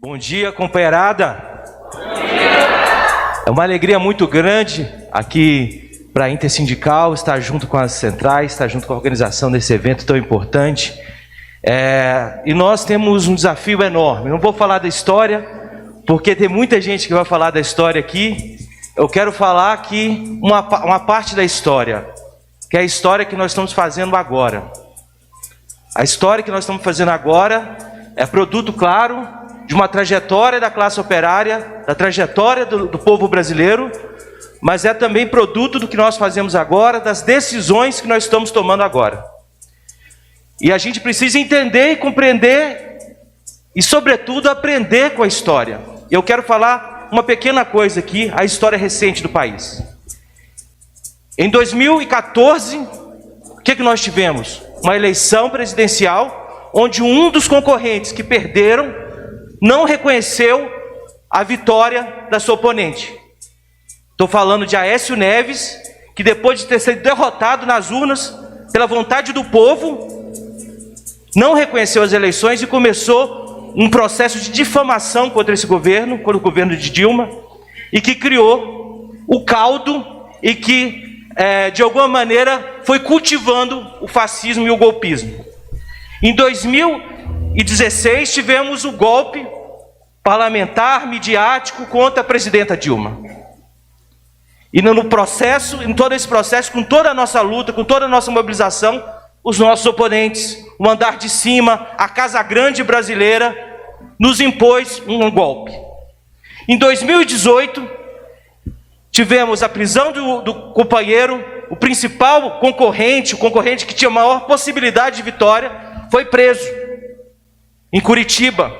Bom dia, companheirada. É uma alegria muito grande aqui para a Intersindical estar junto com as centrais, estar junto com a organização desse evento tão importante. E nós temos um desafio enorme. Não vou falar da história, porque tem muita gente que vai falar da história aqui. Eu quero falar aqui uma parte da história, que é a história que nós estamos fazendo agora. A história que nós estamos fazendo agora é produto, claro, de uma trajetória da classe operária, da trajetória do povo brasileiro, mas é também produto do que nós fazemos agora, das decisões que nós estamos tomando agora. E a gente precisa entender e compreender e, sobretudo, aprender com a história. Eu quero falar uma pequena coisa aqui, a história recente do país. Em 2014, o que nós tivemos? Uma eleição presidencial onde um dos concorrentes que perderam não reconheceu a vitória da sua oponente. Estou falando de Aécio Neves, que depois de ter sido derrotado nas urnas, pela vontade do povo, não reconheceu as eleições e começou um processo de difamação contra esse governo, contra o governo de Dilma, e que criou o caldo e que, de alguma maneira, foi cultivando o fascismo e o golpismo. Em 2016, tivemos o golpe parlamentar, midiático, contra a presidenta Dilma. E no processo, em todo esse processo, com toda a nossa luta, com toda a nossa mobilização, os nossos oponentes, o andar de cima, a Casa Grande brasileira, nos impôs um golpe. Em 2018, tivemos a prisão do companheiro, o principal concorrente, o concorrente que tinha maior possibilidade de vitória, foi preso em Curitiba.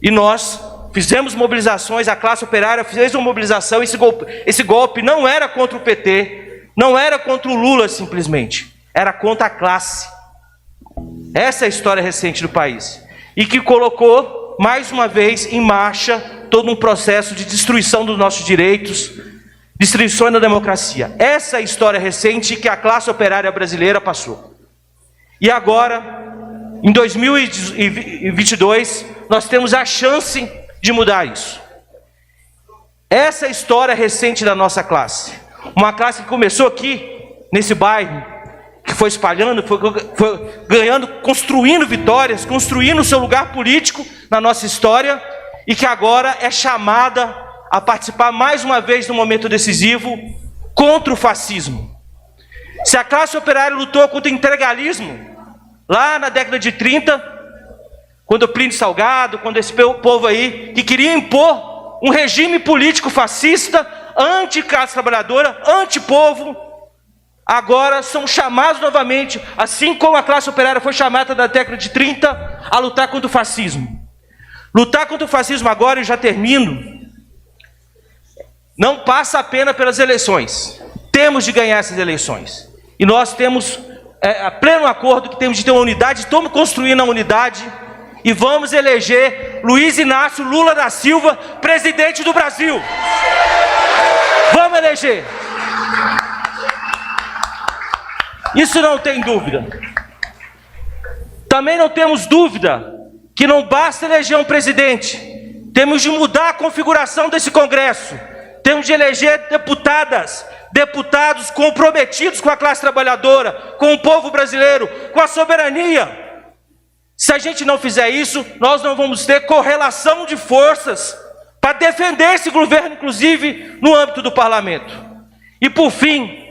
E nós fizemos mobilizações, a classe operária fez uma mobilização. Esse golpe não era contra o PT, não era contra o Lula simplesmente, era contra a classe. Essa é a história recente do país. E que colocou, mais uma vez, em marcha todo um processo de destruição dos nossos direitos, destruição da democracia. Essa é a história recente que a classe operária brasileira passou. E agora, em 2022, nós temos a chance de mudar isso. Essa é a história recente da nossa classe. Uma classe que começou aqui, nesse bairro, que foi espalhando, foi ganhando, construindo vitórias, construindo o seu lugar político na nossa história, e que agora é chamada a participar mais uma vez no momento decisivo contra o fascismo. Se a classe operária lutou contra o integralismo, lá na década de 30, quando o Plínio Salgado, quando esse povo aí, que queria impor um regime político fascista, anti-classe trabalhadora, anti-povo, agora são chamados novamente, assim como a classe operária foi chamada na década de 30, a lutar contra o fascismo. Lutar contra o fascismo agora, e já termino, não passa apenas pelas eleições. Temos de ganhar essas eleições. E nós temos a pleno acordo que temos de ter uma unidade, estamos construindo a unidade, e vamos eleger Luiz Inácio Lula da Silva, presidente do Brasil. Vamos eleger. Isso não tem dúvida. Também não temos dúvida que não basta eleger um presidente. Temos de mudar a configuração desse Congresso. Temos de eleger deputados comprometidos com a classe trabalhadora, com o povo brasileiro, com a soberania. Se a gente não fizer isso, nós não vamos ter correlação de forças para defender esse governo, inclusive no âmbito do parlamento. E por fim,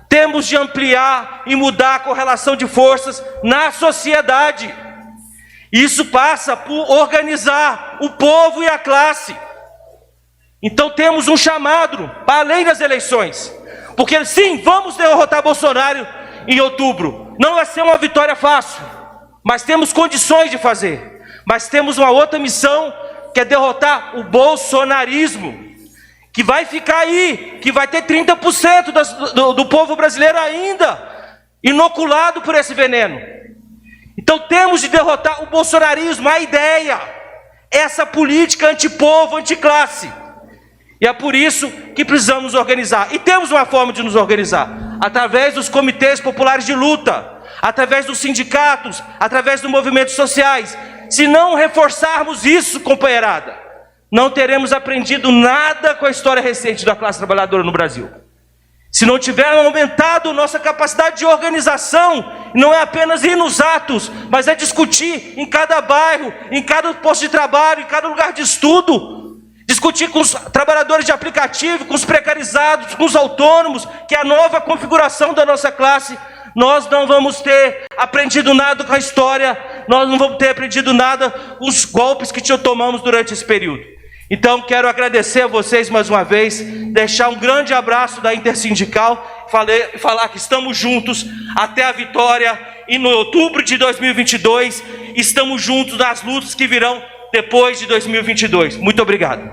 temos de ampliar e mudar a correlação de forças na sociedade. Isso passa por organizar o povo e a classe. Então temos um chamado para além das eleições, porque sim, vamos derrotar Bolsonaro em outubro. Não vai ser uma vitória fácil, mas temos condições de fazer. Mas temos uma outra missão, que é derrotar o bolsonarismo, que vai ficar aí, que vai ter 30% do povo brasileiro ainda inoculado por esse veneno. Então temos de derrotar o bolsonarismo, a ideia, essa política antipovo, anticlasse. E é por isso que precisamos nos organizar. E temos uma forma de nos organizar, através dos comitês populares de luta, através dos sindicatos, através dos movimentos sociais. Se não reforçarmos isso, companheirada, não teremos aprendido nada com a história recente da classe trabalhadora no Brasil. Se não tivermos aumentado nossa capacidade de organização, não é apenas ir nos atos, mas é discutir em cada bairro, em cada posto de trabalho, em cada lugar de estudo, discutir com os trabalhadores de aplicativo, com os precarizados, com os autônomos, que é a nova configuração da nossa classe. Nós não vamos ter aprendido nada com a história, nós não vamos ter aprendido nada com os golpes que tomamos durante esse período. Então, quero agradecer a vocês mais uma vez, deixar um grande abraço da Intersindical, falar que estamos juntos até a vitória, e no outubro de 2022, estamos juntos nas lutas que virão depois de 2022. Muito obrigado.